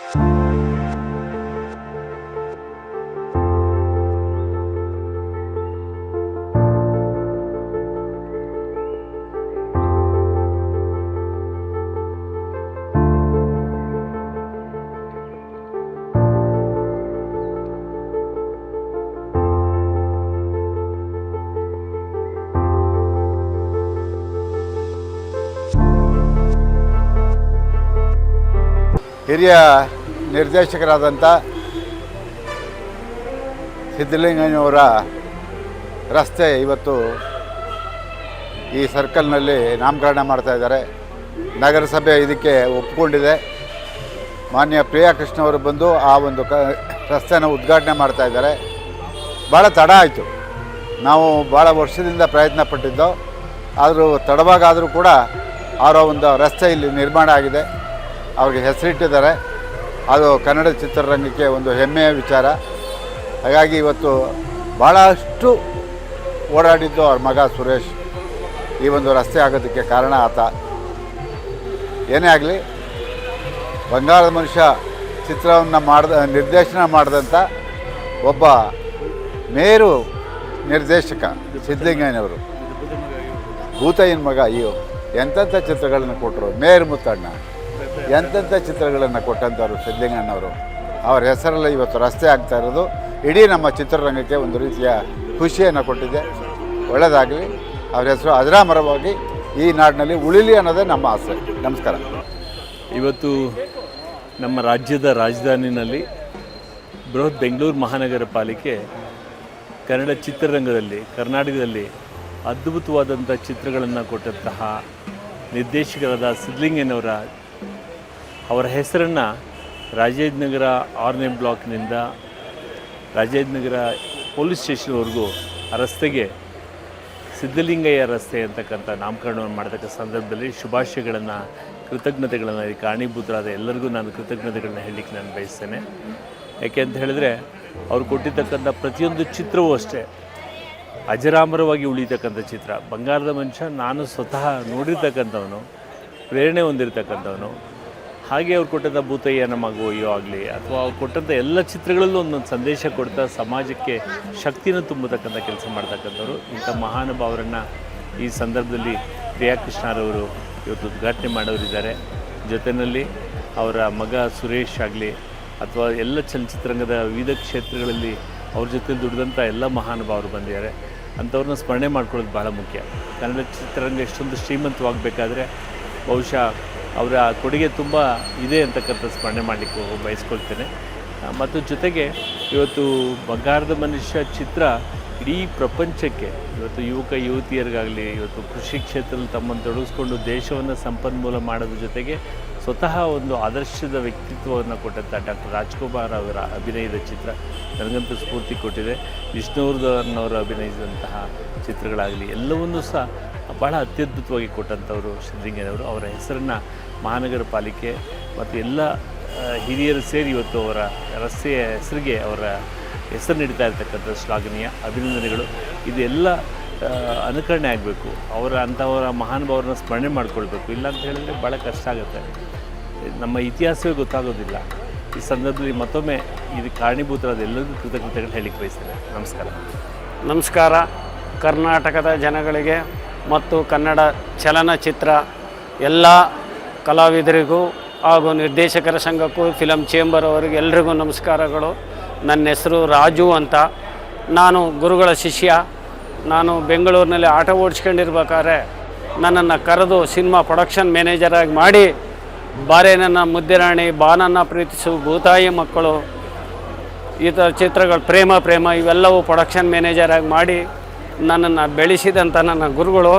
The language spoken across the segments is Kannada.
ಹಿರಿಯ ನಿರ್ದೇಶಕರಾದಂಥ ಸಿದ್ಧಲಿಂಗಯ್ಯನವರ ರಸ್ತೆ ಇವತ್ತು ಈ ಸರ್ಕಲ್ನಲ್ಲಿ ನಾಮಕರಣ ಮಾಡ್ತಾಯಿದ್ದಾರೆ. ನಗರಸಭೆ ಇದಕ್ಕೆ ಒಪ್ಪಿಕೊಂಡಿದೆ. ಮಾನ್ಯ ಪ್ರಿಯಾ ಕೃಷ್ಣ ಅವರು ಬಂದು ಆ ಒಂದು ರಸ್ತೆನ ಉದ್ಘಾಟನೆ ಮಾಡ್ತಾಯಿದ್ದಾರೆ. ಭಾಳ ತಡ ಆಯಿತು. ನಾವು ಭಾಳ ವರ್ಷದಿಂದ ಪ್ರಯತ್ನ ಪಟ್ಟಿದ್ದೋ, ಆದರೂ ತಡವಾಗಾದರೂ ಕೂಡ ಅವರ ಒಂದು ರಸ್ತೆ ಇಲ್ಲಿ ನಿರ್ಮಾಣ ಆಗಿದೆ. ಅವ್ರಿಗೆ ಹೆಸರಿಟ್ಟಿದ್ದಾರೆ. ಅದು ಕನ್ನಡ ಚಿತ್ರರಂಗಕ್ಕೆ ಒಂದು ಹೆಮ್ಮೆಯ ವಿಚಾರ. ಹಾಗಾಗಿ ಇವತ್ತು ಭಾಳಷ್ಟು ಓಡಾಡಿದ್ದು ಅವ್ರ ಮಗ ಸುರೇಶ್. ಈ ಒಂದು ರಸ್ತೆ ಆಗೋದಕ್ಕೆ ಕಾರಣ ಆತ. ಏನೇ ಆಗಲಿ, ಬಂಗಾರದ ಮನುಷ್ಯ ಚಿತ್ರವನ್ನು ನಿರ್ದೇಶನ ಮಾಡಿದಂಥ ಒಬ್ಬ ಮೇರು ನಿರ್ದೇಶಕ ಸಿದ್ಧಲಿಂಗಯ್ಯನವರು. ಭೂತಯ್ಯನ ಮಗ ಅಯ್ಯೋ ಎಂತೆಂಥ ಚಿತ್ರಗಳನ್ನು ಕೊಟ್ಟರು. ಮೇರು ಮುತ್ತಣ್ಣ ಎಂತೆಂಥ ಚಿತ್ರಗಳನ್ನು ಕೊಟ್ಟಂಥವ್ರು ಸಿದ್ಧಲಿಂಗಯ್ಯನವರು. ಅವರ ಹೆಸರಲ್ಲಿ ಇವತ್ತು ರಸ್ತೆ ಆಗ್ತಾ ಇರೋದು ಇಡೀ ನಮ್ಮ ಚಿತ್ರರಂಗಕ್ಕೆ ಒಂದು ರೀತಿಯ ಖುಷಿಯನ್ನು ಕೊಟ್ಟಿದೆ. ಒಳ್ಳೆಯದಾಗಲಿ. ಅವರ ಹೆಸರು ಅಜರಾಮರವಾಗಿ ಈ ನಾಡಿನಲ್ಲಿ ಉಳಿಲಿ ಅನ್ನೋದೇ ನಮ್ಮ ಆಸೆ. ನಮಸ್ಕಾರ. ಇವತ್ತು ನಮ್ಮ ರಾಜ್ಯದ ರಾಜಧಾನಿನಲ್ಲಿ ಬೃಹತ್ ಬೆಂಗಳೂರು ಮಹಾನಗರ ಪಾಲಿಕೆ ಕನ್ನಡ ಚಿತ್ರರಂಗದಲ್ಲಿ ಕರ್ನಾಟಕದಲ್ಲಿ ಅದ್ಭುತವಾದಂಥ ಚಿತ್ರಗಳನ್ನು ಕೊಟ್ಟಂತಹ ನಿರ್ದೇಶಕರಾದ ಸಿದ್ಧಲಿಂಗಯ್ಯನವರ ಅವರ ಹೆಸರನ್ನು ರಾಜಾಜಿನಗರ 6ನೇ ಬ್ಲಾಕ್ನಿಂದ ರಾಜಾಜಿನಗರ ಪೊಲೀಸ್ ಸ್ಟೇಷನ್ವರೆಗೂ ಆ ರಸ್ತೆಗೆ ಸಿದ್ಧಲಿಂಗಯ್ಯ ರಸ್ತೆ ಅಂತಕ್ಕಂಥ ನಾಮಕರಣವನ್ನು ಮಾಡತಕ್ಕ ಸಂದರ್ಭದಲ್ಲಿ ಶುಭಾಶಯಗಳನ್ನು, ಕೃತಜ್ಞತೆಗಳನ್ನು, ಈ ಕಾರಣೀಭೂತರಾದ ಎಲ್ಲರಿಗೂ ನಾನು ಕೃತಜ್ಞತೆಗಳನ್ನ ಹೇಳಲಿಕ್ಕೆ ನಾನು ಬಯಸ್ತೇನೆ. ಯಾಕೆ ಅಂತ ಹೇಳಿದ್ರೆ, ಅವರು ಕೊಟ್ಟಿರ್ತಕ್ಕಂಥ ಪ್ರತಿಯೊಂದು ಚಿತ್ರವೂ ಅಷ್ಟೇ ಅಜರಾಮರವಾಗಿ ಉಳಿತಕ್ಕಂಥ ಚಿತ್ರ. ಬಂಗಾರದ ಮನುಷ್ಯ ನಾನು ಸ್ವತಃ ನೋಡಿರ್ತಕ್ಕಂಥವನು, ಪ್ರೇರಣೆ ಹೊಂದಿರತಕ್ಕಂಥವನು. ಹಾಗೆ ಅವ್ರು ಕೊಟ್ಟಂಥ ಭೂತಯ್ಯನ ಮಗುವಯ್ಯೋ ಆಗಲಿ ಅಥವಾ ಅವ್ರು ಕೊಟ್ಟಂಥ ಎಲ್ಲ ಚಿತ್ರಗಳಲ್ಲೂ ಒಂದೊಂದು ಸಂದೇಶ ಕೊಡ್ತಾ ಸಮಾಜಕ್ಕೆ ಶಕ್ತಿನ ತುಂಬತಕ್ಕಂಥ ಕೆಲಸ ಮಾಡ್ತಕ್ಕಂಥವ್ರು. ಇಂಥ ಮಹಾನುಭಾವರನ್ನು ಈ ಸಂದರ್ಭದಲ್ಲಿ ಪ್ರಿಯಾ ಕೃಷ್ಣರವರು ಇವತ್ತು ಉದ್ಘಾಟನೆ ಮಾಡೋರಿದ್ದಾರೆ. ಜೊತೆಯಲ್ಲಿ ಅವರ ಮಗ ಸುರೇಶ್ ಆಗಲಿ ಅಥವಾ ಎಲ್ಲ ಚಲನಚಿತ್ರರಂಗದ ವಿವಿಧ ಕ್ಷೇತ್ರಗಳಲ್ಲಿ ಅವ್ರ ಜೊತೆ ದುಡಿದಂಥ ಎಲ್ಲ ಮಹಾನುಭಾವರು ಬಂದಿದ್ದಾರೆ. ಅಂಥವ್ರನ್ನ ಸ್ಮರಣೆ ಮಾಡ್ಕೊಳ್ಳೋದು ಭಾಳ ಮುಖ್ಯ. ಕನ್ನಡ ಚಿತ್ರರಂಗ ಎಷ್ಟೊಂದು ಶ್ರೀಮಂತವಾಗಬೇಕಾದ್ರೆ ಬಹುಶಃ ಅವರ ಕೊಡುಗೆ ತುಂಬ ಇದೆ ಅಂತಕ್ಕಂಥ ಸ್ಮರಣೆ ಮಾಡಲಿಕ್ಕೆ ಬಯಸ್ಕೊಳ್ತೇನೆ. ಮತ್ತು ಜೊತೆಗೆ ಇವತ್ತು ಬಂಗಾರದ ಮನುಷ್ಯ ಚಿತ್ರ ಇಡೀ ಪ್ರಪಂಚಕ್ಕೆ, ಇವತ್ತು ಯುವಕ ಯುವತಿಯರಿಗಾಗಲಿ ಇವತ್ತು ಕೃಷಿ ಕ್ಷೇತ್ರದಲ್ಲಿ ತಮ್ಮನ್ನು ತೊಡಗಿಸ್ಕೊಂಡು ದೇಶವನ್ನು ಸಂಪನ್ಮೂಲ ಮಾಡೋದ್ರ ಜೊತೆಗೆ ಸ್ವತಃ ಒಂದು ಆದರ್ಶದ ವ್ಯಕ್ತಿತ್ವವನ್ನು ಕೊಟ್ಟಂಥ ಡಾಕ್ಟರ್ ರಾಜ್ಕುಮಾರ್ ಅವರ ಅಭಿನಯದ ಚಿತ್ರ ನನಗಂತೂ ಸ್ಫೂರ್ತಿ ಕೊಟ್ಟಿದೆ. ವಿಷ್ಣುವರ್ಧನ್ ಅವರು ಅಭಿನಯಿಸಿದಂತಹ ಚಿತ್ರಗಳಾಗಲಿ ಎಲ್ಲವನ್ನೂ ಸಹ ಭಾಳ ಅತ್ಯದ್ಭುತವಾಗಿ ಕೊಟ್ಟಂಥವರು ಸಿದ್ಧಲಿಂಗಯ್ಯನವರು. ಅವರ ಹೆಸರನ್ನು ಮಹಾನಗರ ಪಾಲಿಕೆ ಮತ್ತು ಎಲ್ಲ ಹಿರಿಯರು ಸೇರಿ ಇವತ್ತು ಅವರ ರಸ್ತೆಯ ಹೆಸರಿಗೆ ಅವರ ಹೆಸರು ನೀಡ್ತಾ ಇರ್ತಕ್ಕಂಥ ಶ್ಲಾಘನೀಯ, ಅಭಿನಂದನೆಗಳು. ಇದೆಲ್ಲ ಅನುಕರಣೆ ಆಗಬೇಕು. ಅಂಥವರ ಮಹಾನುಭಾವರನ್ನ ಸ್ಮರಣೆ ಮಾಡ್ಕೊಳ್ಬೇಕು. ಇಲ್ಲ ಅಂತ ಹೇಳಿದ್ರೆ ಭಾಳ ಕಷ್ಟ ಆಗುತ್ತೆ. ನಮ್ಮ ಇತಿಹಾಸವೇ ಗೊತ್ತಾಗೋದಿಲ್ಲ. ಈ ಸಂದರ್ಭದಲ್ಲಿ ಮತ್ತೊಮ್ಮೆ ಇದು ಕಾರಣೀಭೂತರಾದ ಎಲ್ಲರಿಗೂ ಕೃತಜ್ಞತೆಗಳು ಹೇಳಿಕ್ಕೆ ಬಯಸ್ತೇನೆ. ನಮಸ್ಕಾರ. ನಮಸ್ಕಾರ. ಕರ್ನಾಟಕದ ಜನಗಳಿಗೆ ಮತ್ತು ಕನ್ನಡ ಚಲನಚಿತ್ರ ಎಲ್ಲ ಕಲಾವಿದರಿಗೂ ಹಾಗೂ ನಿರ್ದೇಶಕರ ಸಂಘಕ್ಕೂ ಫಿಲಮ್ ಚೇಂಬರ್ ಅವರಿಗೆ ಎಲ್ರಿಗೂ ನಮಸ್ಕಾರಗಳು. ನನ್ನ ಹೆಸರು ರಾಜು ಅಂತ. ನಾನು ಗುರುಗಳ ಶಿಷ್ಯ. ನಾನು ಬೆಂಗಳೂರಿನಲ್ಲಿ ಆಟೋ ಓಡಿಸ್ಕೊಂಡಿರ್ಬೇಕಾದ್ರೆ ನನ್ನನ್ನು ಕರೆದು ಸಿನಿಮಾ ಪ್ರೊಡಕ್ಷನ್ ಮ್ಯಾನೇಜರಾಗಿ ಮಾಡಿ ಬಾರೆ ನನ್ನ ಮುದ್ದೆರಾಣಿ, ಬಾನನ್ನ ಪ್ರೀತಿಸು, ಭೂತಾಯಿ ಮಕ್ಕಳು, ಈ ಥರ ಚಿತ್ರಗಳು, ಪ್ರೇಮ ಇವೆಲ್ಲವೂ ಪ್ರೊಡಕ್ಷನ್ ಮ್ಯಾನೇಜರಾಗಿ ಮಾಡಿ ನನ್ನನ್ನು ಬೆಳೆಸಿದಂಥ ನನ್ನ ಗುರುಗಳು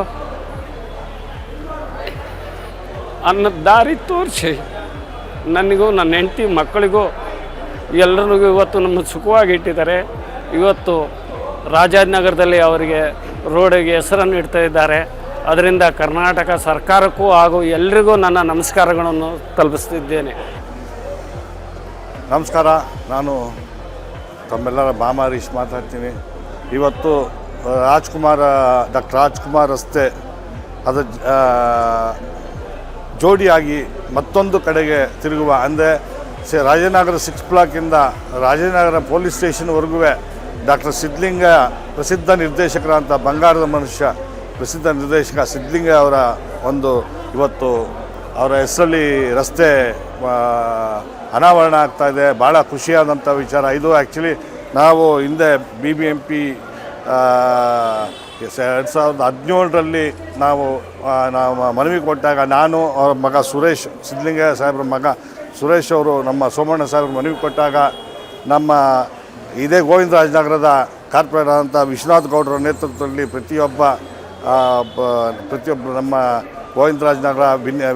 ಅನ್ನದ ದಾರಿ ತೋರಿಸಿ ನನಗೂ ನನ್ನ ಹೆಂಡತಿ ಮಕ್ಕಳಿಗೂ ಎಲ್ಲರಿಗೂ ಇವತ್ತು ನಮ್ಮ ಸುಖವಾಗಿ ಇಟ್ಟಿದ್ದಾರೆ. ಇವತ್ತು ರಾಜಾಜಿನಗರದಲ್ಲಿ ಅವರಿಗೆ ರೋಡಿಗೆ ಹೆಸರನ್ನು ಇಡ್ತಾ ಇದ್ದಾರೆ. ಅದರಿಂದ ಕರ್ನಾಟಕ ಸರ್ಕಾರಕ್ಕೂ ಹಾಗೂ ಎಲ್ರಿಗೂ ನನ್ನ ನಮಸ್ಕಾರಗಳನ್ನು ತಲುಪಿಸ್ತಿದ್ದೇನೆ. ನಮಸ್ಕಾರ. ನಾನು ತಮ್ಮೆಲ್ಲರ ಬಾಮಾರೀಶ್ ಮಾತಾಡ್ತೀನಿ. ಇವತ್ತು ಡಾಕ್ಟರ್ ರಾಜ್ಕುಮಾರ್ ರಸ್ತೆ ಅದು ಜೋಡಿಯಾಗಿ ಮತ್ತೊಂದು ಕಡೆಗೆ ತಿರುಗುವ, ಅಂದರೆ ರಾಜನಗರ 6 ಬ್ಲಾಕಿಂದ ರಾಜನಗರ ಪೊಲೀಸ್ ಸ್ಟೇಷನ್ವರೆಗೂ ಡಾಕ್ಟರ್ ಸಿದ್ಧಲಿಂಗ ಪ್ರಸಿದ್ಧ ನಿರ್ದೇಶಕರಂಥ ಬಂಗಾರದ ಮನುಷ್ಯ ಪ್ರಸಿದ್ಧ ನಿರ್ದೇಶಕ ಸಿದ್ಧಲಿಂಗ ಅವರ ಒಂದು ಇವತ್ತು ಅವರ ಹೆಸರಲ್ಲಿ ರಸ್ತೆ ಅನಾವರಣ ಆಗ್ತಾಯಿದೆ. ಭಾಳ ಖುಷಿಯಾದಂಥ ವಿಚಾರ ಇದು. ಆ್ಯಕ್ಚುಲಿ ನಾವು ಹಿಂದೆ BBMP 2017ರಲ್ಲಿ ನಾವು ಮನವಿ ಕೊಟ್ಟಾಗ ನಾನು ಅವರ ಮಗ ಸುರೇಶ್, ಸಿದ್ಧಲಿಂಗ ಸಾಹೇಬ್ರ ಮಗ ಸುರೇಶ್ ಅವರು ನಮ್ಮ ಸೋಮಣ್ಣ ಸಾಹೇಬ್ರ ಮನವಿ ಕೊಟ್ಟಾಗ ನಮ್ಮ ಇದೇ ಗೋವಿಂದರಾಜನಗರದ ಕಾರ್ಪೊರೇಟರ್ ಆದಂಥ ವಿಶ್ವನಾಥ್ ಗೌಡರ ನೇತೃತ್ವದಲ್ಲಿ ಪ್ರತಿಯೊಬ್ಬ ನಮ್ಮ ಗೋವಿಂದರಾಜನಗರ,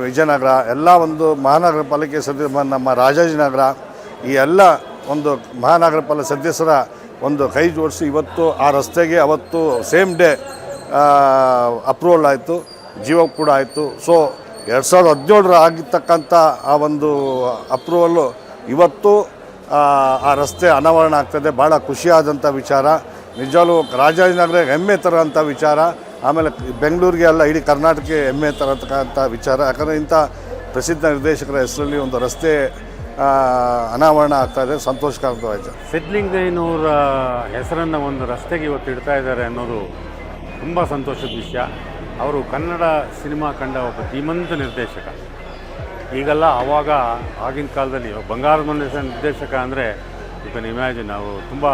ವಿಜಯನಗರ ಎಲ್ಲ ಒಂದು ಮಹಾನಗರ ಪಾಲಿಕೆ ಸದಸ್ಯ, ನಮ್ಮ ರಾಜಾಜಿನಗರ ಈ ಎಲ್ಲ ಒಂದು ಮಹಾನಗರ ಪಾಲಿಕೆ ಸದಸ್ಯರ ಒಂದು ಕೈ ಜೋಡಿಸಿ ಇವತ್ತು ಆ ರಸ್ತೆಗೆ ಅವತ್ತು ಸೇಮ್ ಡೇ ಅಪ್ರೂವಲ್ ಆಯಿತು, ಜೀವ ಕೂಡ ಆಯಿತು. ಸೊ 2017 ಆಗಿರ್ತಕ್ಕಂಥ ಆ ಒಂದು ಅಪ್ರೂವಲ್ಲು ಇವತ್ತು ಆ ರಸ್ತೆ ಅನಾವರಣ ಆಗ್ತದೆ. ಭಾಳ ಖುಷಿಯಾದಂಥ ವಿಚಾರ. ನಿಜವಾಗ್ಲೂ ರಾಜಾಜಿನಗರ ಹೆಮ್ಮೆ ತರೋಂಥ ವಿಚಾರ. ಆಮೇಲೆ ಬೆಂಗಳೂರಿಗೆ ಅಲ್ಲ, ಇಡೀ ಕರ್ನಾಟಕಕ್ಕೆ ಹೆಮ್ಮೆ ತರತಕ್ಕಂಥ ವಿಚಾರ. ಯಾಕಂದರೆ ಇಂಥ ಪ್ರಸಿದ್ಧ ನಿರ್ದೇಶಕರ ಹೆಸರಲ್ಲಿ ಒಂದು ರಸ್ತೆ ಅನಾವರಣ ಆಗ್ತಾಯಿದೆ, ಸಂತೋಷಕರವಾಯಿತು. ಸಿದ್ಧಲಿಂಗಯ್ಯನವರ ಹೆಸರನ್ನು ಒಂದು ರಸ್ತೆಗೆ ಇವತ್ತು ಇಡ್ತಾ ಇದ್ದಾರೆ ಅನ್ನೋದು ತುಂಬ ಸಂತೋಷದ ವಿಷಯ. ಅವರು ಕನ್ನಡ ಸಿನಿಮಾ ಕಂಡ ಒಬ್ಬ ಧೀಮಂತ ನಿರ್ದೇಶಕ. ಈಗೆಲ್ಲ ಆಗಿನ ಕಾಲದಲ್ಲಿ ಬಂಗಾರದ ಮನುಷ್ಯ ನಿರ್ದೇಶಕ ಅಂದರೆ ಯು ಕ್ಯಾನ್ ಇಮ್ಯಾಜಿನ್, ನಾವು ತುಂಬ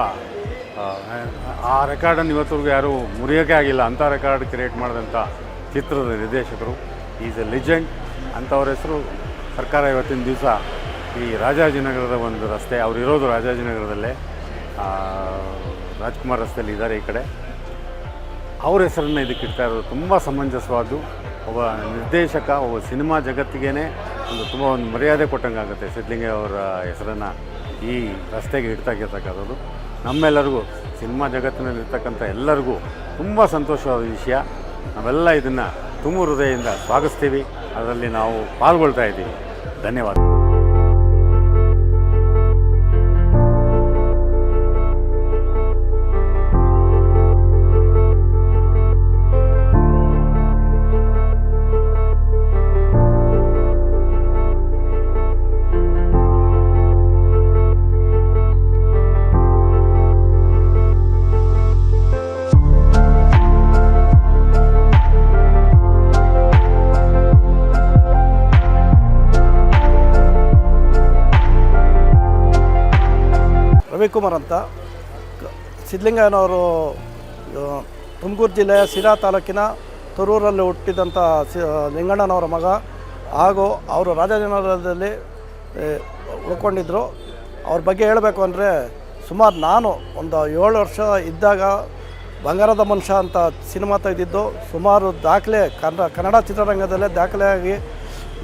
ಆ ರೆಕಾರ್ಡನ್ನು ಇವತ್ತವರೆಗೂ ಯಾರೂ ಮುರಿಯೋಕ್ಕೆ ಆಗಿಲ್ಲ. ಅಂಥ ರೆಕಾರ್ಡ್ ಕ್ರಿಯೇಟ್ ಮಾಡಿದಂಥ ಚಿತ್ರದ ನಿರ್ದೇಶಕರು. Is A legend. ಅಂಥವ್ರ ಹೆಸರು ಸರ್ಕಾರ ಇವತ್ತಿನ ದಿವಸ ಈ ರಾಜಾಜಿನಗರದ ಒಂದು ರಸ್ತೆ, ಅವ್ರು ಇರೋದು ರಾಜಾಜಿನಗರದಲ್ಲೇ, ರಾಜ್ಕುಮಾರ್ ರಸ್ತೆಯಲ್ಲಿ ಇದ್ದಾರೆ ಈ ಕಡೆ, ಅವ್ರ ಹೆಸರನ್ನು ಇದಕ್ಕೆ ಇಡ್ತಾ ಇರೋದು ತುಂಬ ಸಮಂಜಸವಾದ್ದು. ಒಬ್ಬ ನಿರ್ದೇಶಕ, ಒಬ್ಬ ಸಿನಿಮಾ ಜಗತ್ತಿಗೇ ತುಂಬ ಒಂದು ಮರ್ಯಾದೆ ಕೊಟ್ಟಂಗಾಗುತ್ತೆ ಸಿದ್ಧಲಿಂಗ ಅವರ ಹೆಸರನ್ನು ಈ ರಸ್ತೆಗೆ ಇಡ್ತಾಗಿರ್ತಕ್ಕಂಥದ್ದು. ನಮ್ಮೆಲ್ಲರಿಗೂ, ಸಿನಿಮಾ ಜಗತ್ತಿನಲ್ಲಿ ಇರ್ತಕ್ಕಂಥ ಎಲ್ಲರಿಗೂ ತುಂಬ ಸಂತೋಷವಾದ ವಿಷಯ. ನಾವೆಲ್ಲ ಇದನ್ನು ತುಂಬ ಹೃದಯದಿಂದ ಸ್ವಾಗತಿಸ್ತೀವಿ. ಅದರಲ್ಲಿ ನಾವು ಪಾಲ್ಗೊಳ್ತಾ ಇದ್ದೀವಿ. ಧನ್ಯವಾದ. ರವಿಕುಮಾರ್ ಅಂತ, ಸಿದ್ಧಲಿಂಗಯ್ಯನವರು ತುಮಕೂರು ಜಿಲ್ಲೆಯ ಸಿರಾ ತಾಲೂಕಿನ ತೊರೂರಲ್ಲಿ ಹುಟ್ಟಿದಂಥ ಲಿಂಗಣ್ಣನವರ ಮಗ. ಹಾಗೂ ಅವರು ರಾಜಾಜಿನಗರದಲ್ಲಿ ಉಳ್ಕೊಂಡಿದ್ದರು. ಅವ್ರ ಬಗ್ಗೆ ಹೇಳಬೇಕು ಅಂದರೆ, ಸುಮಾರು ನಾನು ಒಂದು 7 ವರ್ಷ ಇದ್ದಾಗ ಬಂಗಾರದ ಮನುಷ್ಯ ಅಂತ ಸಿನಿಮಾ ತೆಗೆದಿದ್ದು. ಸುಮಾರು ದಾಖಲೆ ಕನ್ನಡ ಚಿತ್ರರಂಗದಲ್ಲೇ ದಾಖಲೆಯಾಗಿ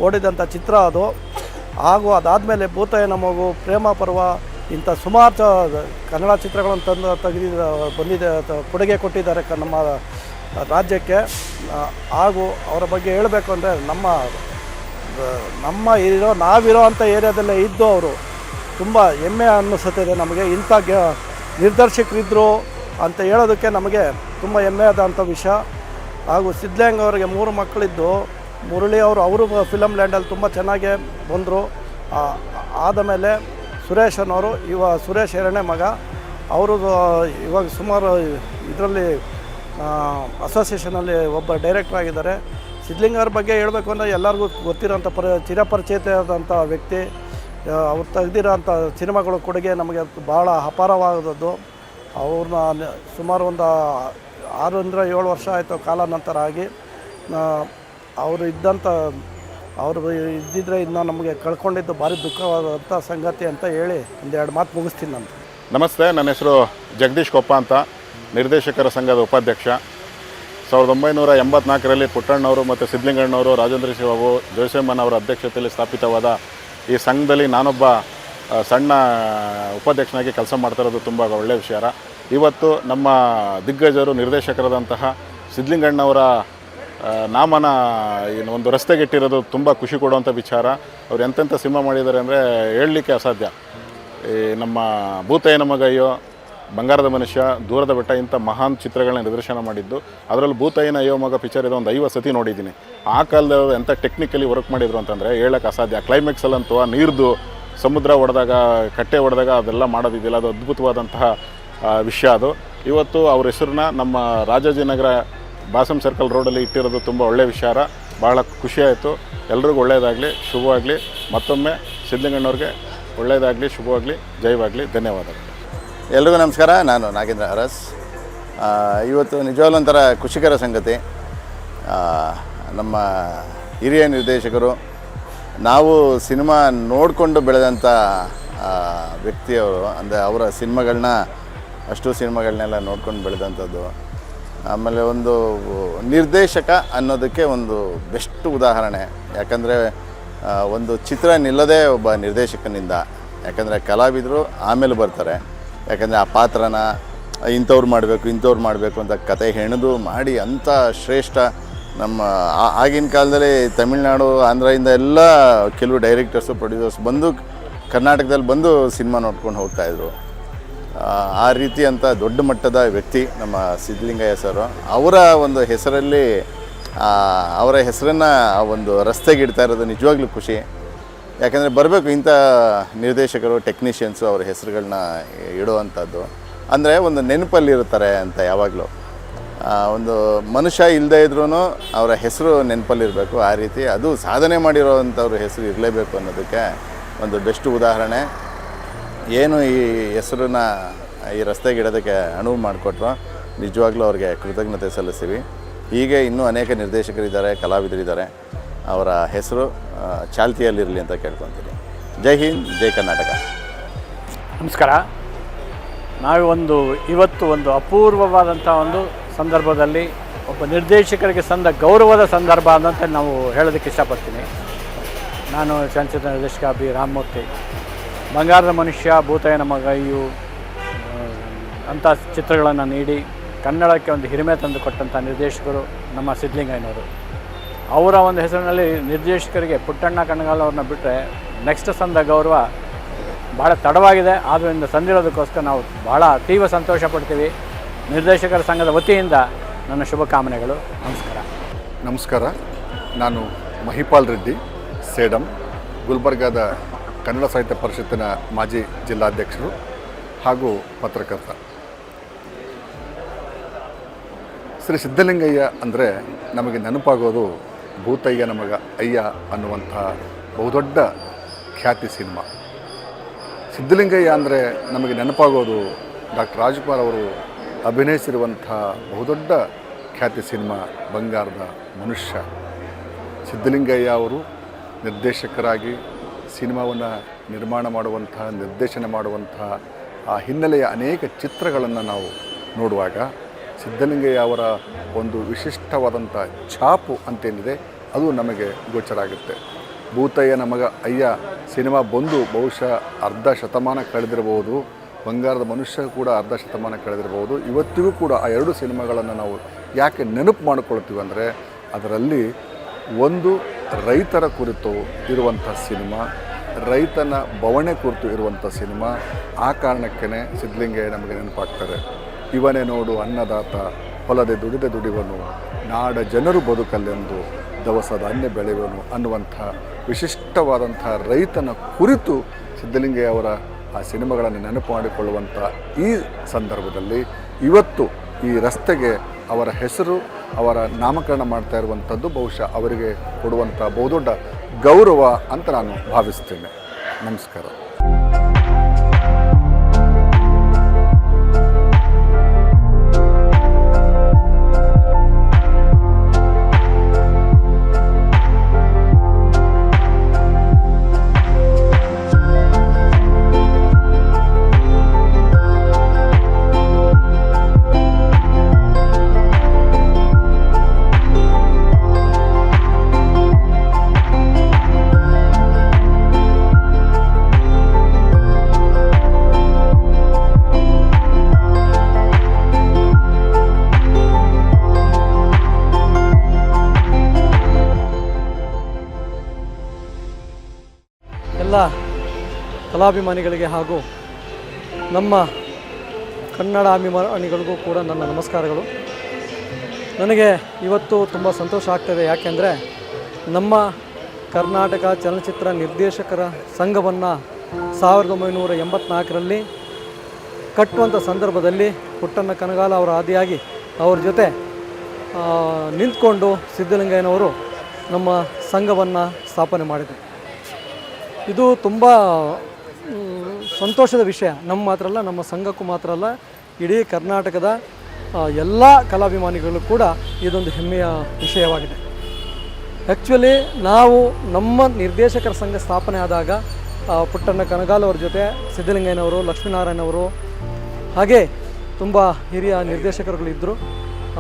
ಓಡಿದಂಥ ಚಿತ್ರ ಅದು. ಹಾಗೂ ಅದಾದಮೇಲೆ ಭೂತಯ್ಯನ ಮಗು, ಪ್ರೇಮ ಪರ್ವ, ಇಂಥ ಸುಮಾರು ಕನ್ನಡ ಚಿತ್ರಗಳನ್ನು ಬಂದಿದೆ, ಕೊಡುಗೆ ಕೊಟ್ಟಿದ್ದಾರೆ ನಮ್ಮ ರಾಜ್ಯಕ್ಕೆ. ಹಾಗೂ ಅವರ ಬಗ್ಗೆ ಹೇಳಬೇಕು ಅಂದರೆ, ನಾವಿರೋ ಅಂಥ ಏರಿಯಾದಲ್ಲೇ ಇದ್ದು ಅವರು ತುಂಬ ಹೆಮ್ಮೆ ಅನ್ನಿಸುತ್ತದೆ ನಮಗೆ. ಇಂಥ ನಿರ್ದೇಶಕರಿದ್ದರು ಅಂತ ಹೇಳೋದಕ್ಕೆ ನಮಗೆ ತುಂಬ ಹೆಮ್ಮೆ ಆದಂಥ ವಿಷಯ. ಹಾಗೂ ಸಿದ್ಧಲಿಂಗ ಅವರಿಗೆ 3 ಮಕ್ಕಳಿದ್ದು, ಮುರಳಿ ಅವರು ಫಿಲಮ್ ಲ್ಯಾಂಡಲ್ಲಿ ತುಂಬ ಚೆನ್ನಾಗೇ ಬಂದರು. ಆದಮೇಲೆ ಸುರೇಶ್ ಅನ್ನೋರು, ಸುರೇಶ್ 2ನೇ ಮಗ. ಅವರು ಇವಾಗ ಸುಮಾರು ಇದರಲ್ಲಿ ಅಸೋಸಿಯೇಷನಲ್ಲಿ ಒಬ್ಬ ಡೈರೆಕ್ಟರ್ ಆಗಿದ್ದಾರೆ. ಸಿದ್ಧಲಿಂಗ ಅವ್ರ ಬಗ್ಗೆ ಹೇಳಬೇಕು ಅಂದರೆ ಎಲ್ಲರಿಗೂ ಗೊತ್ತಿರೋಂಥ ಚಿರಪರಿಚಿತವಾದಂಥ ವ್ಯಕ್ತಿ. ಅವ್ರು ತೆಗೆದಿರೋಂಥ ಸಿನಿಮಾಗಳ ಕೊಡುಗೆ ನಮಗೆ ಭಾಳ ಅಪಾರವಾದದ್ದು. ಅವ್ರನ್ನ ಸುಮಾರು ಒಂದು 6-7 ವರ್ಷ ಆಯಿತು ಕಾಲಾನಂತರ ಆಗಿ. ಅವರು ಇದ್ದಿದ್ರೆ ಇನ್ನು ನಮಗೆ ಕಳ್ಕೊಂಡಿದ್ದು ಭಾರಿ ದುಃಖವಾದಂಥ ಸಂಗತಿ ಅಂತ ಹೇಳಿ 1-2 ಮಾತು ಮುಗಿಸ್ತೀನಿ ನಾನು. ನಮಸ್ತೆ, ನನ್ನ ಹೆಸರು ಜಗದೀಶ್ ಕೊಪ್ಪ ಅಂತ, ನಿರ್ದೇಶಕರ ಸಂಘದ ಉಪಾಧ್ಯಕ್ಷ. 1984ರಲ್ಲಿ ಪುಟ್ಟಣ್ಣವರು ಮತ್ತು ಸಿದ್ಧಲಿಂಗಣ್ಣವರು, ರಾಜೇಂದ್ರ ಶಿವಬಾಬು, ಜೋಸೆಮ್ಮನವರ ಅಧ್ಯಕ್ಷತೆಯಲ್ಲಿ ಸ್ಥಾಪಿತವಾದ ಈ ಸಂಘದಲ್ಲಿ ನಾನೊಬ್ಬ ಸಣ್ಣ ಉಪಾಧ್ಯಕ್ಷನಾಗಿ ಕೆಲಸ ಮಾಡ್ತಾ ಇರೋದು ತುಂಬ ಒಳ್ಳೆಯ ವಿಷಯ. ಇವತ್ತು ನಮ್ಮ ದಿಗ್ಗಜರು, ನಿರ್ದೇಶಕರಾದಂತಹ ಸಿದ್ಧಲಿಂಗಣ್ಣವರ ನಾಮನ ಒಂದು ರಸ್ತೆಗಿಟ್ಟಿರೋದು ತುಂಬ ಖುಷಿ ಕೊಡುವಂಥ ವಿಚಾರ. ಅವ್ರು ಎಂತೆಂಥ ಸಿನಿಮಾ ಮಾಡಿದ್ದಾರೆ ಅಂದರೆ ಹೇಳಲಿಕ್ಕೆ ಅಸಾಧ್ಯ. ಈ ನಮ್ಮ ಭೂತಯ್ಯನ ಮಗ ಅಯ್ಯೋ, ಬಂಗಾರದ ಮನುಷ್ಯ, ದೂರದ ಬೆಟ್ಟ, ಇಂಥ ಮಹಾನ್ ಚಿತ್ರಗಳನ್ನ ನಿರ್ದೇಶನ ಮಾಡಿದ್ದು. ಅದರಲ್ಲಿ ಭೂತಯ್ಯನ ಅಯ್ಯೋ ಮಗ ಪಿಕ್ಚರ್ ಇದು ಒಂದು 50 ಸತಿ ನೋಡಿದ್ದೀನಿ. ಆ ಕಾಲದವರು ಎಂಥ ಟೆಕ್ನಿಕಲಿ ವರ್ಕ್ ಮಾಡಿದ್ರು ಅಂತಂದರೆ ಹೇಳೋಕ್ಕೆ ಅಸಾಧ್ಯ. ಕ್ಲೈಮ್ಯಾಕ್ಸಲ್ಲಂತೂ ಆ ನೀರ್ದು ಸಮುದ್ರ ಹೊಡೆದಾಗ, ಕಟ್ಟೆ ಹೊಡೆದಾಗ ಅದೆಲ್ಲ ಮಾಡೋದಿದೆಯಲ್ಲ, ಅದು ಅದ್ಭುತವಾದಂತಹ ವಿಷಯ ಅದು. ಇವತ್ತು ಅವ್ರ ಹೆಸರನ್ನ ನಮ್ಮ ರಾಜಾಜಿನಗರ ಬಾಸಮ್ ಸರ್ಕಲ್ ರೋಡಲ್ಲಿ ಇಟ್ಟಿರೋದು ತುಂಬ ಒಳ್ಳೆಯ ವಿಚಾರ, ಭಾಳ ಖುಷಿಯಾಯಿತು. ಎಲ್ರಿಗೂ ಒಳ್ಳೆಯದಾಗಲಿ, ಶುಭವಾಗಲಿ. ಮತ್ತೊಮ್ಮೆ ಸಿದ್ಧಲಿಂಗಣ್ಣವ್ರಿಗೆ ಒಳ್ಳೆಯದಾಗಲಿ, ಶುಭವಾಗಲಿ, ಜಯವಾಗಲಿ. ಧನ್ಯವಾದಗಳು. ಎಲ್ರಿಗೂ ನಮಸ್ಕಾರ. ನಾನು ನಾಗೇಂದ್ರ ಅರಸ್. ಇವತ್ತು ನಿಜವಾಗ್ಲೂ ಒಂಥರ ಖುಷಿಕರ ಸಂಗತಿ. ನಮ್ಮ ಹಿರಿಯ ನಿರ್ದೇಶಕರು, ನಾವು ಸಿನಿಮಾ ನೋಡಿಕೊಂಡು ಬೆಳೆದಂಥ ವ್ಯಕ್ತಿಯವರು, ಅಂದರೆ ಅವರ ಅಷ್ಟು ಸಿನಿಮಾಗಳನ್ನೆಲ್ಲ ನೋಡ್ಕೊಂಡು ಬೆಳೆದಂಥದ್ದು. ಆಮೇಲೆ ಒಂದು ನಿರ್ದೇಶಕ ಅನ್ನೋದಕ್ಕೆ ಒಂದು ಬೆಸ್ಟ್ ಉದಾಹರಣೆ. ಯಾಕಂದರೆ ಒಂದು ಚಿತ್ರ ನಿಲ್ಲದೇ ಒಬ್ಬ ನಿರ್ದೇಶಕನಿಂದ. ಯಾಕಂದರೆ ಕಲಾವಿದರು ಆಮೇಲೆ ಬರ್ತಾರೆ. ಯಾಕಂದರೆ ಆ ಪಾತ್ರನ ಇಂಥವ್ರು ಮಾಡಬೇಕು ಅಂತ ಕತೆ ಹೆಣೆದು ಮಾಡಿ ಅಂಥ ಶ್ರೇಷ್ಠ ನಮ್ಮ ಆಗಿನ ಕಾಲದಲ್ಲಿ ತಮಿಳ್ನಾಡು, ಆಂಧ್ರದಿಂದ ಎಲ್ಲ ಕೆಲವು ಡೈರೆಕ್ಟರ್ಸು, ಪ್ರೊಡ್ಯೂಸರ್ಸ್ ಬಂದು ಕರ್ನಾಟಕದಲ್ಲಿ ಬಂದು ಸಿನಿಮಾ ನೋಡ್ಕೊಂಡು ಹೋಗ್ತಾಯಿದ್ರು. ಆ ರೀತಿ ಅಂತ ದೊಡ್ಡ ಮಟ್ಟದ ವ್ಯಕ್ತಿ ನಮ್ಮ ಸಿದ್ಧಲಿಂಗಯ್ಯ ಸರು. ಅವರ ಒಂದು ಹೆಸರಲ್ಲಿ ಅವರ ಹೆಸರನ್ನು ಒಂದು ರಸ್ತೆಗೆ ಇಡ್ತಾ ಇರೋದು ನಿಜವಾಗ್ಲೂ ಖುಷಿ. ಯಾಕಂದರೆ ಬರಬೇಕು ಇಂಥ ನಿರ್ದೇಶಕರು, ಟೆಕ್ನಿಷಿಯನ್ಸು ಅವ್ರ ಹೆಸರುಗಳನ್ನ ಇಡುವಂಥದ್ದು. ಅಂದರೆ ಒಂದು ನೆನಪಲ್ಲಿರ್ತಾರೆ ಅಂತ ಯಾವಾಗಲೂ. ಒಂದು ಮನುಷ್ಯ ಇಲ್ಲದೇ ಇದ್ರೂ ಅವರ ಹೆಸರು ನೆನಪಲ್ಲಿರಬೇಕು. ಆ ರೀತಿ ಅದು ಸಾಧನೆ ಮಾಡಿರೋವಂಥವ್ರ ಹೆಸರು ಇರಲೇಬೇಕು ಅನ್ನೋದಕ್ಕೆ ಒಂದು ಬೆಸ್ಟ್ ಉದಾಹರಣೆ. ಏನು ಈ ಹೆಸರನ್ನ ಈ ರಸ್ತೆಗೆ ಇಡೋದಕ್ಕೆ ಅನುವು ಮಾಡಿಕೊಟ್ರು, ನಿಜವಾಗ್ಲೂ ಅವ್ರಿಗೆ ಕೃತಜ್ಞತೆ ಸಲ್ಲಿಸ್ತೀವಿ. ಹೀಗೆ ಇನ್ನೂ ಅನೇಕ ನಿರ್ದೇಶಕರಿದ್ದಾರೆ, ಕಲಾವಿದರಿದ್ದಾರೆ. ಅವರ ಹೆಸರು ಚಾಲ್ತಿಯಲ್ಲಿರಲಿ ಅಂತ ಕೇಳ್ಕೊತೀನಿ. ಜೈ ಹಿಂದ್, ಜೈ ಕರ್ನಾಟಕ. ನಮಸ್ಕಾರ. ಇವತ್ತು ಒಂದು ಅಪೂರ್ವವಾದಂಥ ಒಂದು ಸಂದರ್ಭದಲ್ಲಿ ಒಬ್ಬ ನಿರ್ದೇಶಕರಿಗೆ ಸಂದ ಗೌರವದ ಸಂದರ್ಭ ಅಂತ ನಾವು ಹೇಳೋದಕ್ಕೆ ಇಷ್ಟಪಡ್ತೀನಿ. ನಾನು ಚಲನಚಿತ್ರ ನಿರ್ದೇಶಕ ಬಿ ರಾಮಮೂರ್ತಿ. ಬಂಗಾರದ ಮನುಷ್ಯ, ಭೂತಯ್ಯನ ಮಗಯ್ಯು ಅಂಥ ಚಿತ್ರಗಳನ್ನು ನೀಡಿ ಕನ್ನಡಕ್ಕೆ ಒಂದು ಹಿರಿಮೆ ತಂದು ಕೊಟ್ಟಂಥ ನಿರ್ದೇಶಕರು ನಮ್ಮ ಸಿದ್ಧಲಿಂಗಯ್ಯನವರು. ಅವರ ಒಂದು ಹೆಸರಿನಲ್ಲಿ ನಿರ್ದೇಶಕರಿಗೆ ಪುಟ್ಟಣ್ಣ ಕಣಗಾಲ್ ಅವ್ರನ್ನ ಬಿಟ್ಟರೆ ನೆಕ್ಸ್ಟ್ ಸಂದ ಗೌರವ ಭಾಳ ತಡವಾಗಿದೆ. ಆದ್ದರಿಂದ ಸಂದಿರೋದಕ್ಕೋಸ್ಕರ ನಾವು ಭಾಳ ತೀವ್ರ ಸಂತೋಷ ಪಡ್ತೀವಿ. ನಿರ್ದೇಶಕರ ಸಂಘದ ವತಿಯಿಂದ ನನ್ನ ಶುಭಕಾಮನೆಗಳು. ನಮಸ್ಕಾರ. ನಾನು ಮಹಿಪಾಲ್ ರೆಡ್ಡಿ, ಸೇಡಂ, ಗುಲ್ಬರ್ಗಾದ ಕನ್ನಡ ಸಾಹಿತ್ಯ ಪರಿಷತ್ತಿನ ಮಾಜಿ ಜಿಲ್ಲಾಧ್ಯಕ್ಷರು ಹಾಗೂ ಪತ್ರಕರ್ತ. ಶ್ರೀ ಸಿದ್ಧಲಿಂಗಯ್ಯ ಅಂದರೆ ನಮಗೆ ನೆನಪಾಗೋದು ಭೂತಯ್ಯನ ಮಗ ಅಯ್ಯ ಅನ್ನುವಂಥ ಬಹುದೊಡ್ಡ ಖ್ಯಾತಿ ಸಿನಿಮಾ. ಸಿದ್ಧಲಿಂಗಯ್ಯ ಅಂದರೆ ನಮಗೆ ನೆನಪಾಗೋದು ಡಾಕ್ಟರ್ ರಾಜ್ಕುಮಾರ್ ಅವರು ಅಭಿನಯಿಸಿರುವಂಥ ಬಹುದೊಡ್ಡ ಖ್ಯಾತಿ ಸಿನಿಮಾ ಬಂಗಾರದ ಮನುಷ್ಯ. ಸಿದ್ಧಲಿಂಗಯ್ಯ ಅವರು ನಿರ್ದೇಶಕರಾಗಿ ಸಿನಿಮಾವನ್ನು ನಿರ್ಮಾಣ ಮಾಡುವಂಥ, ನಿರ್ದೇಶನ ಮಾಡುವಂಥ ಆ ಹಿನ್ನೆಲೆಯ ಅನೇಕ ಚಿತ್ರಗಳನ್ನು ನಾವು ನೋಡುವಾಗ ಸಿದ್ಧಲಿಂಗಯ್ಯ ಅವರ ಒಂದು ವಿಶಿಷ್ಟವಾದಂಥ ಛಾಪು ಅಂತೇನಿದೆ ಅದು ನಮಗೆ ಗೋಚರ ಆಗುತ್ತೆ. ಭೂತಯ್ಯನ ಮಗ ಅಯ್ಯ ಸಿನಿಮಾ ಬಂದು ಬಹುಶಃ ಅರ್ಧ ಶತಮಾನ ಕಳೆದಿರಬಹುದು. ಬಂಗಾರದ ಮನುಷ್ಯ ಕೂಡ ಅರ್ಧ ಶತಮಾನ ಕಳೆದಿರಬಹುದು. ಇವತ್ತಿಗೂ ಕೂಡ ಆ ಎರಡು ಸಿನಿಮಾಗಳನ್ನು ನಾವು ಯಾಕೆ ನೆನಪು ಮಾಡಿಕೊಳ್ತೀವಿ ಅಂದರೆ ಅದರಲ್ಲಿ ಒಂದು ರೈತರ ಕುರಿತು ಇರುವಂಥ ಸಿನಿಮಾ, ರೈತನ ಬವಣೆ ಕುರಿತು ಇರುವಂಥ ಸಿನಿಮಾ. ಆ ಕಾರಣಕ್ಕೇ ಸಿದ್ಧಲಿಂಗಯ್ಯ ನಮಗೆ ನೆನಪಾಗ್ತಾರೆ. ಇವನೇ ನೋಡು ಅನ್ನದಾತ, ಹೊಲದೆ ದುಡಿವನು, ನಾಡ ಜನರು ಬದುಕಲ್ಲೆಂದು ದವಸ ಧಾನ್ಯ ಬೆಳೆಯುವನು ಅನ್ನುವಂಥ ವಿಶಿಷ್ಟವಾದಂಥ ರೈತನ ಕುರಿತು ಸಿದ್ಧಲಿಂಗಯ್ಯ ಅವರ ಆ ಸಿನಿಮಾಗಳನ್ನು ನೆನಪು ಮಾಡಿಕೊಳ್ಳುವಂಥ ಈ ಸಂದರ್ಭದಲ್ಲಿ ಇವತ್ತು ಈ ರಸ್ತೆಗೆ ಅವರ ಹೆಸರು, ಅವರ ನಾಮಕರಣ ಮಾಡ್ತಾ ಇರುವಂಥದ್ದು ಬಹುಶಃ ಅವರಿಗೆ ಕೊಡುವಂಥ ಬಹುದೊಡ್ಡ ಗೌರವ ಅಂತ ನಾನು ಭಾವಿಸ್ತೇನೆ. ನಮಸ್ಕಾರ. ಎಲ್ಲ ಕಲಾಭಿಮಾನಿಗಳಿಗೆ ಹಾಗೂ ನಮ್ಮ ಕನ್ನಡ ಅಭಿಮಾನಿಗಳಿಗೂ ಕೂಡ ನನ್ನ ನಮಸ್ಕಾರಗಳು. ನನಗೆ ಇವತ್ತು ತುಂಬ ಸಂತೋಷ ಆಗ್ತದೆ. ಯಾಕೆಂದರೆ ನಮ್ಮ ಕರ್ನಾಟಕ ಚಲನಚಿತ್ರ ನಿರ್ದೇಶಕರ ಸಂಘವನ್ನು 1984ರಲ್ಲಿ ಕಟ್ಟುವಂಥ ಸಂದರ್ಭದಲ್ಲಿ ಪುಟ್ಟಣ್ಣ ಕನಗಾಲ ಅವರ ಆದಿಯಾಗಿ ಅವ್ರ ಜೊತೆ ನಿಂತ್ಕೊಂಡು ಸಿದ್ಧಲಿಂಗಯ್ಯನವರು ನಮ್ಮ ಸಂಘವನ್ನು ಸ್ಥಾಪನೆ ಮಾಡಿದರು. ಇದು ತುಂಬ ಸಂತೋಷದ ವಿಷಯ. ನಮ್ಮ ಮಾತ್ರ ಅಲ್ಲ, ನಮ್ಮ ಸಂಘಕ್ಕೂ ಮಾತ್ರ ಅಲ್ಲ, ಇಡೀ ಕರ್ನಾಟಕದ ಎಲ್ಲ ಕಲಾಭಿಮಾನಿಗಳು ಕೂಡ ಇದೊಂದು ಹೆಮ್ಮೆಯ ವಿಷಯವಾಗಿದೆ. ಆ್ಯಕ್ಚುಲಿ ನಾವು ನಮ್ಮ ನಿರ್ದೇಶಕರ ಸಂಘ ಸ್ಥಾಪನೆ ಆದಾಗ ಪುಟ್ಟಣ್ಣ ಕನಗಾಲ್ ಅವ್ರ ಜೊತೆ ಸಿದ್ಧಲಿಂಗಯ್ಯನವರು, ಲಕ್ಷ್ಮೀನಾರಾಯಣವರು ಹಾಗೆ ತುಂಬ ಹಿರಿಯ ನಿರ್ದೇಶಕರುಗಳಿದ್ದರು.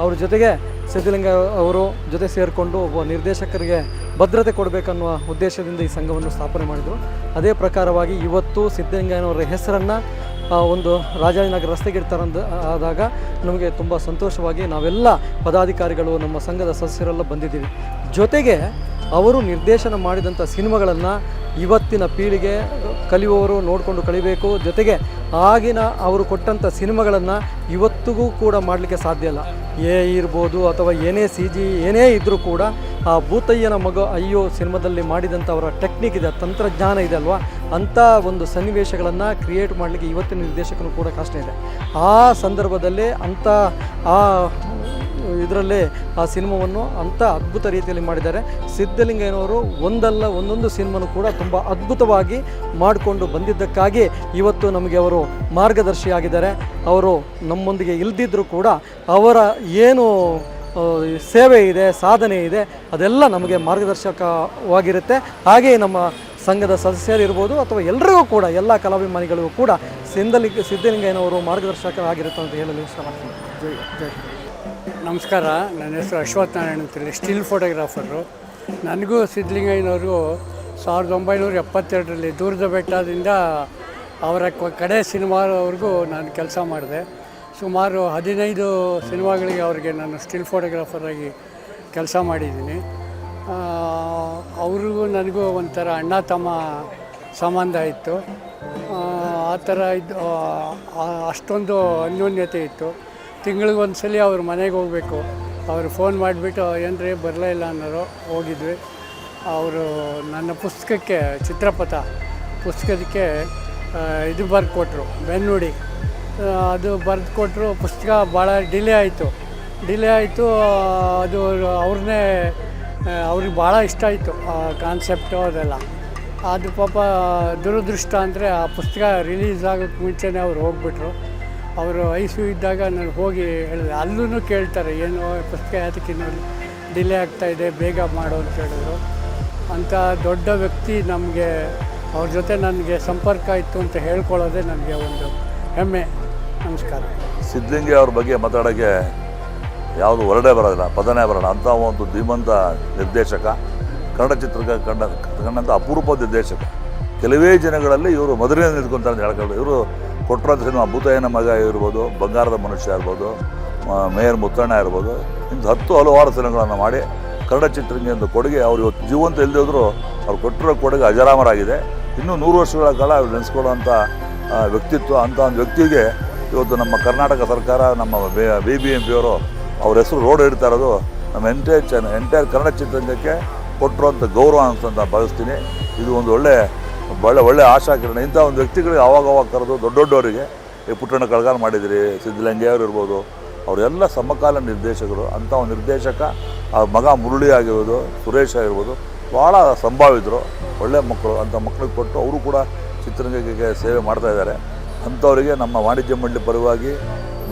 ಅವ್ರ ಜೊತೆಗೆ ಸಿದ್ಧಲಿಂಗ ಅವರು ಜೊತೆ ಸೇರಿಕೊಂಡು ಒಬ್ಬ ನಿರ್ದೇಶಕರಿಗೆ ಭದ್ರತೆ ಕೊಡಬೇಕನ್ನುವ ಉದ್ದೇಶದಿಂದ ಈ ಸಂಘವನ್ನು ಸ್ಥಾಪನೆ ಮಾಡಿದರು. ಅದೇ ಪ್ರಕಾರವಾಗಿ ಇವತ್ತು ಸಿದ್ಧಲಿಂಗಯ್ಯನವರ ಹೆಸರನ್ನು ಒಂದು ರಾಜಾಜಿನಗರ ರಸ್ತೆಗೆ ಇಡ್ತಾರಂತ ಆದಾಗ ನಮಗೆ ತುಂಬ ಸಂತೋಷವಾಗಿ ನಾವೆಲ್ಲ ಪದಾಧಿಕಾರಿಗಳು ನಮ್ಮ ಸಂಘದ ಸದಸ್ಯರೆಲ್ಲ ಬಂದಿದ್ದೀವಿ. ಜೊತೆಗೆ ಅವರು ನಿರ್ದೇಶನ ಮಾಡಿದಂಥ ಸಿನಿಮಾಗಳನ್ನು ಇವತ್ತಿನ ಪೀಳಿಗೆ ಕಲಿಯುವವರು ನೋಡಿಕೊಂಡು ಕಲಿಬೇಕು. ಜೊತೆಗೆ ಆಗಿನ ಅವರು ಕೊಟ್ಟಂಥ ಸಿನಿಮಾಗಳನ್ನು ಇವತ್ತಿಗೂ ಕೂಡ ಮಾಡಲಿಕ್ಕೆ ಸಾಧ್ಯ ಇಲ್ಲ. ಇರ್ಬೋದು ಅಥವಾ ಏನೇ CG ಏನೇ ಇದ್ದರೂ ಕೂಡ ಆ ಭೂತಯ್ಯನ ಮಗ ಅಯ್ಯೋ ಸಿನಿಮಾದಲ್ಲಿ ಮಾಡಿದಂಥ ಅವರ ಟೆಕ್ನಿಕ್ ಇದೆ, ತಂತ್ರಜ್ಞಾನ ಇದೆ ಅಲ್ವಾ, ಅಂಥ ಒಂದು ಸನ್ನಿವೇಶಗಳನ್ನು ಕ್ರಿಯೇಟ್ ಮಾಡಲಿಕ್ಕೆ ಇವತ್ತಿನ ನಿರ್ದೇಶಕರು ಕೂಡ ಕಷ್ಟ ಇದೆ. ಆ ಸಂದರ್ಭದಲ್ಲಿ ಅಂಥ ಆ ಇದರಲ್ಲೇ ಆ ಸಿನಿಮಾವನ್ನು ಅಂಥ ಅದ್ಭುತ ರೀತಿಯಲ್ಲಿ ಮಾಡಿದ್ದಾರೆ. ಸಿದ್ಧಲಿಂಗಯ್ಯನವರು ಒಂದಲ್ಲ ಒಂದೊಂದು ಸಿನಿಮಾನು ಕೂಡ ತುಂಬ ಅದ್ಭುತವಾಗಿ ಮಾಡಿಕೊಂಡು ಬಂದಿದ್ದಕ್ಕಾಗಿ ಇವತ್ತು ನಮಗೆ ಅವರು ಮಾರ್ಗದರ್ಶಿಯಾಗಿದ್ದಾರೆ. ಅವರು ನಮ್ಮೊಂದಿಗೆ ಇಲ್ದಿದ್ದರೂ ಕೂಡ ಅವರ ಏನು ಸೇವೆ ಇದೆ, ಸಾಧನೆ ಇದೆ, ಅದೆಲ್ಲ ನಮಗೆ ಮಾರ್ಗದರ್ಶಕವಾಗಿರುತ್ತೆ. ಹಾಗೆಯೇ ನಮ್ಮ ಸಂಘದ ಸದಸ್ಯರಿರ್ಬೋದು ಅಥವಾ ಎಲ್ಲರಿಗೂ ಕೂಡ ಎಲ್ಲ ಕಲಾಭಿಮಾನಿಗಳಿಗೂ ಕೂಡ ಸಿದ್ಧಲಿಂಗಯ್ಯನವರು ಮಾರ್ಗದರ್ಶಕರಾಗಿರುತ್ತೆ ಅಂತ ಹೇಳಲು ಇಷ್ಟಪಡ್ತೀನಿ. ಜೈ ಜೈ. ನಮಸ್ಕಾರ, ನನ್ನ ಹೆಸರು ಅಶ್ವಥ್ ನಾರಾಯಣ್ ಅಂತೇಳಿ, ಸ್ಟಿಲ್ ಫೋಟೋಗ್ರಾಫರು. ನನಗೂ ಸಿದ್ಧಲಿಂಗಯ್ಯನವರು 1972ರಲ್ಲಿ ದೂರದ ಬೆಟ್ಟದಿಂದ ಅವರ ಕಡೆ ಸಿನಿಮಾವರೆಗೂ ನಾನು ಕೆಲಸ ಮಾಡಿದೆ. ಸುಮಾರು 15 ಸಿನಿಮಾಗಳಿಗೆ ಅವರಿಗೆ ನಾನು ಸ್ಟಿಲ್ ಫೋಟೋಗ್ರಾಫರಾಗಿ ಕೆಲಸ ಮಾಡಿದ್ದೀನಿ. ಅವ್ರಿಗೂ ನನಗೂ ಒಂಥರ ಅಣ್ಣ ತಮ್ಮ ಸಂಬಂಧ ಇತ್ತು. ಆ ಥರ ಇದ್ದು ಅಷ್ಟೊಂದು ಅನ್ಯೋನ್ಯತೆ ಇತ್ತು. ತಿಂಗಳಿಗೊಂದು ಸಲ ಅವ್ರ ಮನೆಗೆ ಹೋಗಬೇಕು. ಅವರು ಫೋನ್ ಮಾಡಿಬಿಟ್ಟು ಏನ್ರಿ ಬರಲೇ ಇಲ್ಲ ಅನ್ನೋರು. ಹೋಗಿದ್ವಿ. ಅವರು ನನ್ನ ಪುಸ್ತಕಕ್ಕೆ, ಚಿತ್ರಪಥ ಪುಸ್ತಕದಕ್ಕೆ ಇದು ಬರೆದು ಕೊಟ್ಟರು, ಬೆನ್ನುಡಿ. ಅದು ಬರೆದು ಕೊಟ್ಟರು. ಪುಸ್ತಕ ಭಾಳ ಡಿಲೇ ಆಯಿತು. ಅದು ಅವ್ರಿಗೆ ಭಾಳ ಇಷ್ಟ ಆಯಿತು ಆ ಕಾನ್ಸೆಪ್ಟು ಅದೆಲ್ಲ. ಅದು ಪಾಪ ದುರದೃಷ್ಟ ಅಂದರೆ ಆ ಪುಸ್ತಕ ರಿಲೀಸ್ ಆಗೋಕ್ಕೆ ಮುಂಚೆನೇ ಅವ್ರು ಹೋಗ್ಬಿಟ್ರು. ಅವರು ICU ಇದ್ದಾಗ ನಾನು ಹೋಗಿ ಹೇಳಿದೆ. ಅಲ್ಲೂ ಕೇಳ್ತಾರೆ, ಏನು ಪುಸ್ತಕ ಯಾತಕ್ಕೆ ಇನ್ನೂ ಡಿಲೇ ಆಗ್ತಾಯಿದೆ, ಬೇಗ ಮಾಡು ಅಂತ ಹೇಳಿದ್ರು. ಅಂಥ ದೊಡ್ಡ ವ್ಯಕ್ತಿ ನಮಗೆ, ಅವ್ರ ಜೊತೆ ನನಗೆ ಸಂಪರ್ಕ ಇತ್ತು ಅಂತ ಹೇಳ್ಕೊಳ್ಳೋದೇ ನನಗೆ ಒಂದು ಹೆಮ್ಮೆ. ನಮಸ್ಕಾರ. ಸಿದ್ಧಲಿಂಗಯ್ಯ ಅವ್ರ ಬಗ್ಗೆ ಮಾತಾಡೋಕ್ಕೆ ಯಾವುದು ಹೊರಡೇ ಬರೋದಿಲ್ಲ, ಪದನೇ ಬರೋಲ್ಲ. ಅಂಥ ಒಂದು ಧೀಮಂತ ನಿರ್ದೇಶಕ, ಕನ್ನಡ ಚಿತ್ರಕ್ಕೆ ಕಂಡಂಥ ಅಪರೂಪ ನಿರ್ದೇಶಕ. ಕೆಲವೇ ಜನಗಳಲ್ಲಿ ಇವರು ಮೊದಲನೇ ನಿಂತ್ಕೊಂತಾರೆ ಅಂತ ಹೇಳ್ಕೊಂಡು. ಇವರು ಕೊಟ್ಟರಂಥ ಸಿನಿಮಾ ಭೂತಯ್ಯನ ಮಗ ಇರ್ಬೋದು, ಬಂಗಾರದ ಮನುಷ್ಯ ಇರ್ಬೋದು, ಮೇಯರ್ ಮುತ್ತಣ್ಣ ಇರ್ಬೋದು, ಇಂಥ ಹಲವಾರು ಸಿನಿಮಾಗಳನ್ನು ಮಾಡಿ ಕನ್ನಡ ಚಿತ್ರಕ್ಕೆ ಒಂದು ಕೊಡುಗೆ. ಅವ್ರು ಇವತ್ತು ಜೀವಂತ ಇಲ್ಲದೆ ಹೋದರೂ ಅವ್ರು ಕೊಟ್ಟಿರೋ ಕೊಡುಗೆ ಅಜರಾಮರಾಗಿದೆ. ಇನ್ನೂ 100 ವರ್ಷಗಳ ಕಾಲ ಅವ್ರು ನೆನೆಸ್ಕೊಳ್ಳೋಂಥ ವ್ಯಕ್ತಿತ್ವ. ಅಂಥ ಒಂದು ವ್ಯಕ್ತಿಗೆ ಇವತ್ತು ನಮ್ಮ ಕರ್ನಾಟಕ ಸರ್ಕಾರ, ನಮ್ಮ BBMP ಅವರು ಅವ್ರ ಹೆಸರು ರೋಡ್ ಇಡ್ತಾ ಇರೋದು ನಮ್ಮ ಎಂಟೈರ್ ಕನ್ನಡ ಚಿತ್ರರಂಗಕ್ಕೆ ಕೊಟ್ಟಿರೋಂಥ ಗೌರವ ಅಂತ ಭಾವಿಸ್ತೀನಿ. ಇದು ಒಂದು ಒಳ್ಳೆ ಆಶಾಕಿರಣ. ಇಂಥ ಒಂದು ವ್ಯಕ್ತಿಗಳಿಗೆ ಅವಾಗ ಕರೆದು ದೊಡ್ಡವರಿಗೆ ಈ ಪುಟ್ಟಣ್ಣ ಕಳಗಾಲ ಮಾಡಿದಿರಿ, ಸಿದ್ಧಲಿಂಗಯ್ಯವ್ರು ಇರ್ಬೋದು, ಅವರೆಲ್ಲ ಸಮಕಾಲ ನಿರ್ದೇಶಕರು. ಅಂಥ ಒಂದು ನಿರ್ದೇಶಕ, ಆ ಮಗ ಮುರಳಿ ಆಗಿರ್ಬೋದು, ಸುರೇಶ್ ಆಗಿರ್ಬೋದು, ಭಾಳ ಸಂಭಾವಿದ್ರು, ಒಳ್ಳೆ ಮಕ್ಕಳು. ಅಂಥ ಮಕ್ಕಳಿಗೆ ಕೊಟ್ಟು ಅವರು ಕೂಡ ಚಿತ್ರರಂಗಕ್ಕೆ ಸೇವೆ ಮಾಡ್ತಾಯಿದ್ದಾರೆ. ಅಂಥವರಿಗೆ ನಮ್ಮ ವಾಣಿಜ್ಯ ಮಂಡಳಿ ಪರವಾಗಿ,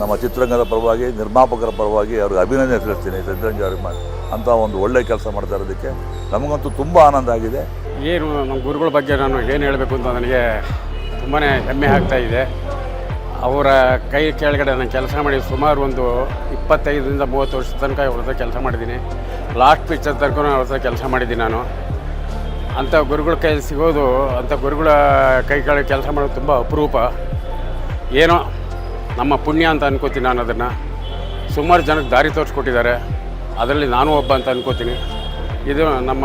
ನಮ್ಮ ಚಿತ್ರರಂಗದ ಪರವಾಗಿ, ನಿರ್ಮಾಪಕರ ಪರವಾಗಿ ಅವ್ರಿಗೆ ಅಭಿನಂದನೆ ತಿಳಿಸ್ತೀನಿ. ಸಿದ್ಧಲಿಂಗಯ್ಯ ಅವ್ರಿಗೆ ಅಂಥ ಒಂದು ಒಳ್ಳೆಯ ಕೆಲಸ ಮಾಡ್ತಾ ಇರೋದಕ್ಕೆ ನಮಗಂತೂ ತುಂಬ ಆನಂದ ಆಗಿದೆ. ಏನು ನಮ್ಮ ಗುರುಗಳ ಬಗ್ಗೆ ನಾನು ಏನು ಹೇಳಬೇಕು ಅಂತ ನನಗೆ ತುಂಬಾ ಹೆಮ್ಮೆ ಆಗ್ತಾಯಿದೆ. ಅವರ ಕೈ ಕೆಳಗಡೆ ನಾನು ಕೆಲಸ ಮಾಡಿ ಸುಮಾರು ಒಂದು 25ರಿಂದ 30 ವರ್ಷದ ತನಕ ಅವ್ರ ಹತ್ರ ಕೆಲಸ ಮಾಡಿದ್ದೀನಿ. ಲಾಸ್ಟ್ ಪಿಕ್ಚರ್ ತನಕ ಅವ್ರ ಹತ್ರ ಕೆಲಸ ಮಾಡಿದ್ದೀನಿ ನಾನು. ಅಂಥ ಗುರುಗಳ ಕೈ ಸಿಗೋದು, ಅಂಥ ಗುರುಗಳ ಕೈ ಕೆಳಗೆ ಕೆಲಸ ಮಾಡೋದು ತುಂಬ ಅಪರೂಪ. ಏನೋ ನಮ್ಮ ಪುಣ್ಯ ಅಂತ ಅನ್ಕೋತೀನಿ ನಾನು ಅದನ್ನು. ಸುಮಾರು ಜನಕ್ಕೆ ದಾರಿ ತೋರಿಸ್ಕೊಟ್ಟಿದ್ದಾರೆ, ಅದರಲ್ಲಿ ನಾನು ಒಬ್ಬ ಅಂತ ಅನ್ಕೋತೀನಿ. ಇದು ನಮ್ಮ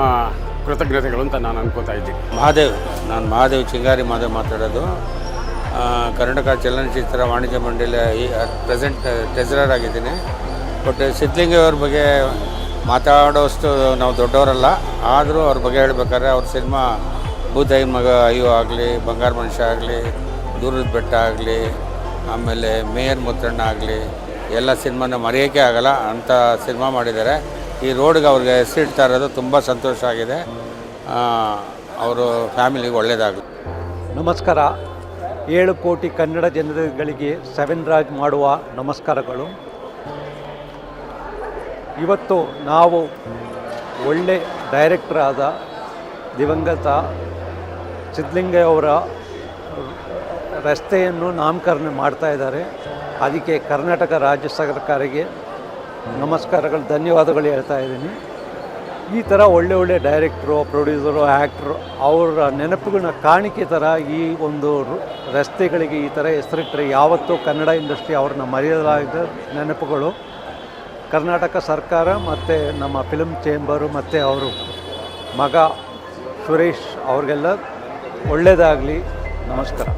ಕೃತಜ್ಞತೆಗಳು ಅಂತ ನಾನು ಅನ್ಕೋತಾ ಇದ್ದೀನಿ. ನಾನು ಮಹಾದೇವ್ ಚಿಂಗಾರಿ ಮಹಾದೇವ್ ಮಾತಾಡೋದು. ಕರ್ನಾಟಕ ಚಲನಚಿತ್ರ ವಾಣಿಜ್ಯ ಮಂಡಳಿ ಪ್ರೆಸೆಂಟ್ ಟ್ರೆಜರರ್ ಆಗಿದ್ದೀನಿ. ಬಟ್ ಸಿದ್ಧಲಿಂಗಯ್ಯ ಅವ್ರ ಬಗ್ಗೆ ಮಾತಾಡೋಷ್ಟು ನಾವು ದೊಡ್ಡವರಲ್ಲ. ಆದರೂ ಅವ್ರ ಬಗ್ಗೆ ಹೇಳ್ಬೇಕಾದ್ರೆ ಅವ್ರ ಸಿನಿಮಾ ಭೂತಾಯಿ ಮಗ ಅಯ್ಯೋ ಆಗಲಿ, ಬಂಗಾರ ಮನುಷ್ಯ ಆಗಲಿ, ದೂರದ ಬೆಟ್ಟ ಆಗಲಿ, ಆಮೇಲೆ ಮೇಯರ್ ಮುತ್ತಣ್ಣ ಆಗಲಿ, ಎಲ್ಲ ಸಿನಿಮಾನ ಮರೆಯೋಕ್ಕೆ ಆಗಲ್ಲ ಅಂಥ ಸಿನಿಮಾ ಮಾಡಿದ್ದಾರೆ. ಈ ರೋಡ್ಗೆ ಅವ್ರಿಗೆ ಹೆಸರಿಡ್ತಾ ಇರೋದು ತುಂಬ ಸಂತೋಷ ಆಗಿದೆ. ಅವರು ಫ್ಯಾಮಿಲಿಗೆ ಒಳ್ಳೆಯದಾಗಲಿ. ನಮಸ್ಕಾರ. 7 ಕೋಟಿ ಕನ್ನಡ ಜನರುಗಳಿಗೆ ಸೆವೆನ್ ರಾಜ್ ಮಾಡುವ ನಮಸ್ಕಾರಗಳು. ಇವತ್ತು ನಾವು ಒಳ್ಳೆ ಡೈರೆಕ್ಟರ್ ಆದ ದಿವಂಗತ ಸಿದ್ಧಲಿಂಗಯ್ಯ ಅವರ ರಸ್ತೆಯನ್ನು ನಾಮಕರಣ ಮಾಡ್ತಾ ಇದ್ದಾರೆ. ಅದಕ್ಕೆ ಕರ್ನಾಟಕ ರಾಜ್ಯ ಸರ್ಕಾರಕ್ಕೆ ನಮಸ್ಕಾರಗಳು, ಧನ್ಯವಾದಗಳು ಹೇಳ್ತಾ ಇದ್ದೀನಿ. ಈ ಥರ ಒಳ್ಳೆ ಡೈರೆಕ್ಟ್ರು, ಪ್ರೊಡ್ಯೂಸರು, ಆ್ಯಕ್ಟ್ರು ಅವರ ನೆನಪುಗಳನ್ನ ಕಾಣಿಕೆ ಥರ ಈ ಒಂದು ರಸ್ತೆಗಳಿಗೆ ಈ ಥರ ಹೆಸರಿಟ್ಟರೆ ಯಾವತ್ತೂ ಕನ್ನಡ ಇಂಡಸ್ಟ್ರಿ ಅವ್ರನ್ನ ಮರೆಯಲಾಗದ ನೆನಪುಗಳು. ಕರ್ನಾಟಕ ಸರ್ಕಾರ ಮತ್ತು ನಮ್ಮ ಫಿಲ್ಮ್ ಚೇಂಬರು ಮತ್ತು ಅವರು ಮಗ ಸುರೇಶ್ ಅವ್ರಿಗೆಲ್ಲ ಒಳ್ಳೆಯದಾಗಲಿ. ನಮಸ್ಕಾರ.